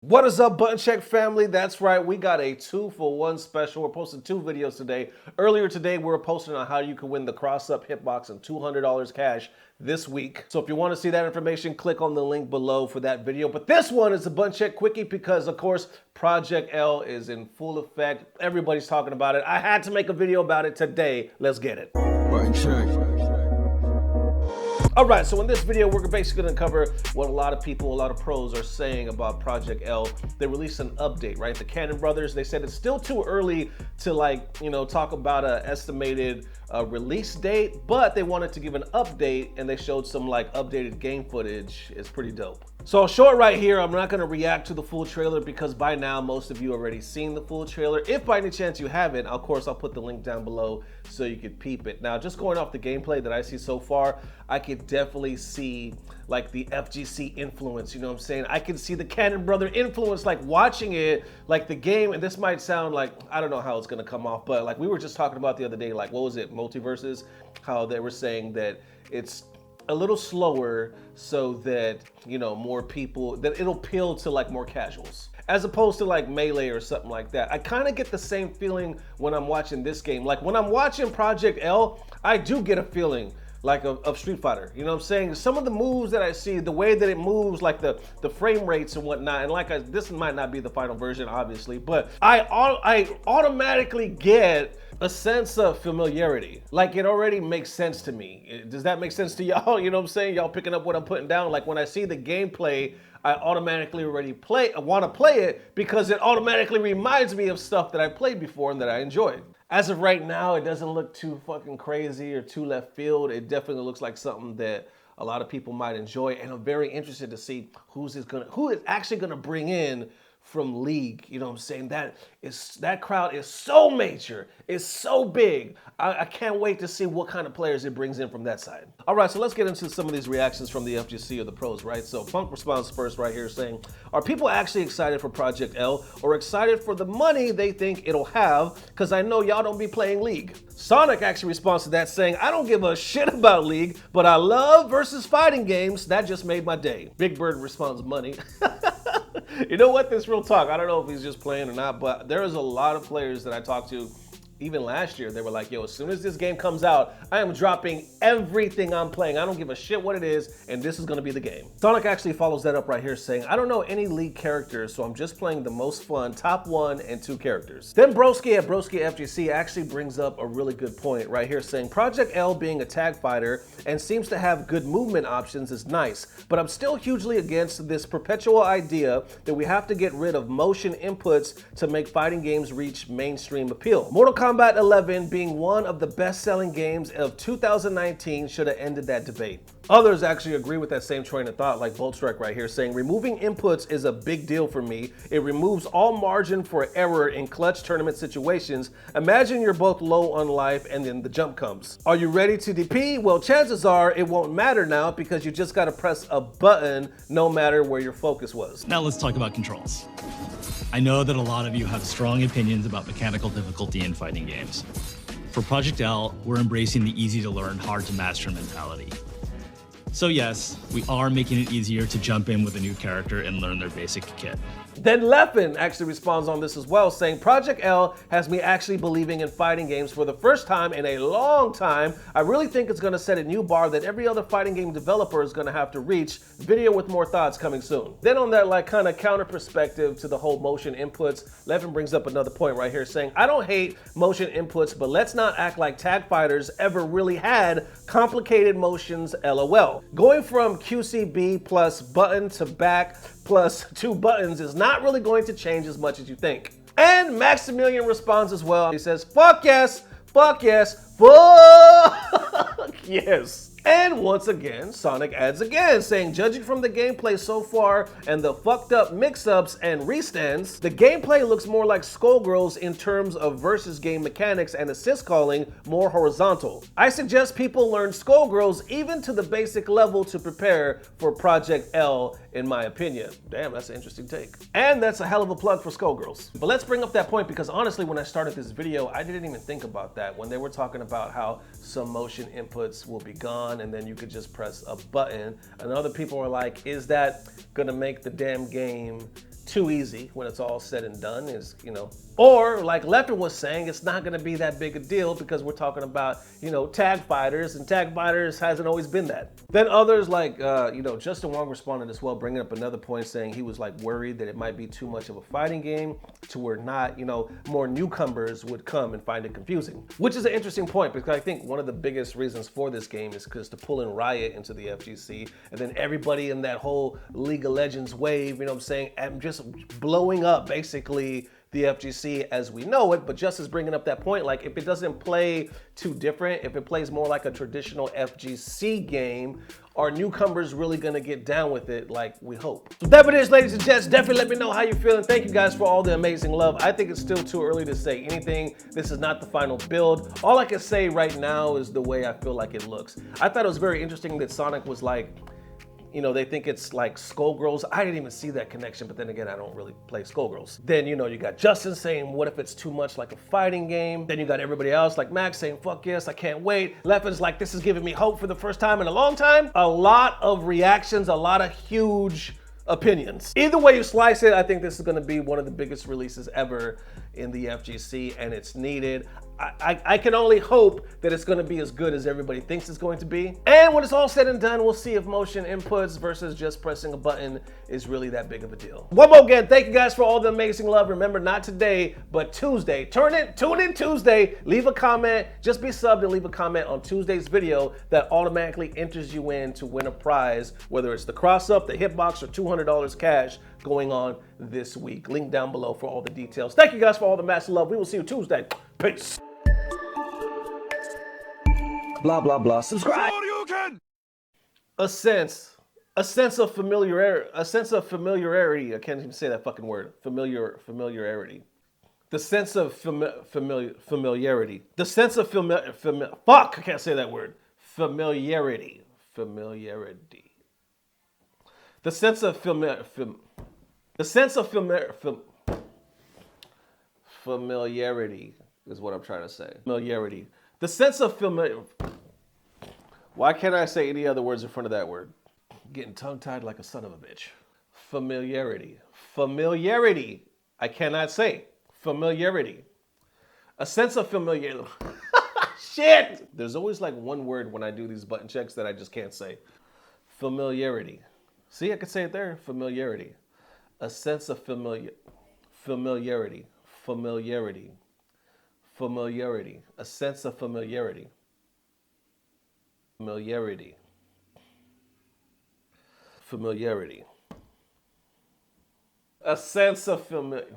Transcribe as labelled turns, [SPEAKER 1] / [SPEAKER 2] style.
[SPEAKER 1] What is up, Button Check family? That's right, we got a 2-for-1 special. We're posting 2 videos today. Earlier today, we were posting on how you can win the cross-up hitbox and $200 cash this week. So if you want to see that information, click on the link below for that video. But this one is a Button Check quickie because, of course, Project L is in full effect. Everybody's talking about it. I had to make a video about it today. Let's get it. Button Check. All right, so in this video, we're basically gonna cover what a lot of people, a lot of pros are saying about Project L. They released an update, right? The Cannon brothers, they said it's still too early to talk about an estimated release date, but they wanted to give an update and they showed some updated game footage. It's pretty dope. So I'll show it right here. I'm not gonna react to the full trailer because by now, most of you already seen the full trailer. If by any chance you haven't, of course, I'll put the link down below so you could peep it. Now, just going off the gameplay that I see so far, I could definitely see the FGC influence, you know what I'm saying? I can see the Cannon brother influence, watching it, the game, and this might sound I don't know how it's gonna come off, but we were just talking about the other day, what was it, Multiverses? How they were saying that it's a little slower so that, more people, that it'll appeal to more casuals. As opposed to Melee or something like that. I kind of get the same feeling when I'm watching this game. When I'm watching Project L, I do get a feeling of Street Fighter. You know what I'm saying? Some of the moves that I see, the way that it moves, the frame rates and whatnot, and this might not be the final version, obviously, but I automatically get a sense of familiarity. It already makes sense to me. Does that make sense to y'all? You know what I'm saying? Y'all picking up what I'm putting down? When I see the gameplay, I automatically want to play it because it automatically reminds me of stuff that I played before and that I enjoyed. As of right now, it doesn't look too fucking crazy or too left field. It definitely looks like something that a lot of people might enjoy, and I'm very interested to see who is actually gonna bring in from League. You know what I'm saying? That crowd is so major, it's so big. I can't wait to see what kind of players it brings in from that side. All right, so let's get into some of these reactions from the FGC or the pros, right? So Funk responds first right here saying, are people actually excited for Project L or excited for the money they think it'll have? Because I know y'all don't be playing League. Sonic actually responds to that saying, I don't give a shit about League, but I love versus fighting games. That just made my day. Big Bird responds, money. You know what, this real talk, I don't know if he's just playing or not, but there is a lot of players that I talked to, even last year, they were like, yo, as soon as this game comes out, I am dropping everything I'm playing. I don't give a shit what it is, and this is gonna be the game. Sonic actually follows that up right here saying, I don't know any League characters, so I'm just playing the most fun top 1 and 2 characters. Then Broski at Broski FGC actually brings up a really good point right here saying, Project L being a tag fighter and seems to have good movement options is nice, but I'm still hugely against this perpetual idea that we have to get rid of motion inputs to make fighting games reach mainstream appeal. Mortal Kombat 11 being one of the best-selling games of 2019 should have ended that debate. Others actually agree with that same train of thought, like Voltstrike right here saying, removing inputs is a big deal for me. It removes all margin for error in clutch tournament situations. Imagine you're both low on life and then the jump comes. Are you ready to DP? Well, chances are it won't matter now because you just gotta press a button no matter where your focus was.
[SPEAKER 2] Now let's talk about controls. I know that a lot of you have strong opinions about mechanical difficulty in fighting games. For Project L, we're embracing the easy to learn, hard to master mentality. So yes, we are making it easier to jump in with a new character and learn their basic kit.
[SPEAKER 1] Then Leffen actually responds on this as well, saying, Project L has me actually believing in fighting games for the first time in a long time. I really think it's going to set a new bar that every other fighting game developer is going to have to reach. Video with more thoughts coming soon. Then on that kind of counter perspective to the whole motion inputs, Leffen brings up another point right here saying, I don't hate motion inputs, but let's not act like tag fighters ever really had complicated motions, LOL. Going from QCB plus button to back plus 2 buttons is not really going to change as much as you think. And Maximilian responds as well. He says, fuck yes, fuck yes, fuck yes. And once again, Sonic adds again, saying, judging from the gameplay so far and the fucked up mix-ups and restands, the gameplay looks more like Skullgirls in terms of versus game mechanics and assist calling more horizontal. I suggest people learn Skullgirls even to the basic level to prepare for Project L, in my opinion. Damn, that's an interesting take. And that's a hell of a plug for Skullgirls. But let's bring up that point because honestly, when I started this video, I didn't even think about that. When they were talking about how some motion inputs will be gone and then you could just press a button. And other people are like, is that gonna make the damn game too easy when it's all said and done, is, you know, or like Leffen was saying, it's not gonna be that big a deal because we're talking about, you know, tag fighters, and tag fighters hasn't always been that. Then others like, you know, Justin Wong responded as well, bringing up another point, saying he was like worried that it might be too much of a fighting game to where not, you know, more newcomers would come and find it confusing. Which is an interesting point, because I think one of the biggest reasons for this game is because to pull in Riot into the FGC, and then everybody in that whole League of Legends wave, you know what I'm saying, and just blowing up basically the FGC as we know it. But just as bringing up that point, like if it doesn't play too different, if it plays more like a traditional FGC game, are newcomers really gonna get down with it like we hope? So that it is, ladies and gents. Definitely let me know how you're feeling. Thank you guys for all the amazing love. I think it's still too early to say anything. This is not the final build. All I can say right now is the way I feel like it looks. I thought it was very interesting that Sonic was like, you know, they think it's like Skullgirls. I didn't even see that connection, but then again, I don't really play Skullgirls. Then, you know, you got Justin saying, what if it's too much like a fighting game? Then you got everybody else like Max saying, fuck yes, I can't wait. Leffen's like, this is giving me hope for the first time in a long time. A lot of reactions, a lot of huge opinions. Either way you slice it, I think this is gonna be one of the biggest releases ever in the FGC, and it's needed. I can only hope that it's gonna be as good as everybody thinks it's going to be. And when it's all said and done, we'll see if motion inputs versus just pressing a button is really that big of a deal. One more again, thank you guys for all the amazing love. Remember, not today, but Tuesday. Tune in Tuesday, leave a comment, just be subbed and leave a comment on Tuesday's video that automatically enters you in to win a prize, whether it's the cross-up, the hitbox, or $200 cash going on this week. Link down below for all the details. Thank you guys for all the massive love. We will see you Tuesday. Peace.
[SPEAKER 3] Blah, blah, blah. Subscribe.
[SPEAKER 1] A sense of familiarity. I can't even say that fucking word. Familiarity. The sense of familiarity. The sense of fuck, I can't say that word. Familiarity. The sense of familiarity is what I'm trying to say. Familiarity. The sense of Why can't I say any other words in front of that word? Getting tongue-tied like a son of a bitch. Familiarity. I cannot say. Familiarity. A sense of familiarity. Shit! There's always like one word when I do these button checks that I just can't say. Familiarity. See, I could say it there. Familiarity. A sense of familiarity. A sense of familiarity. A sense of familiarity.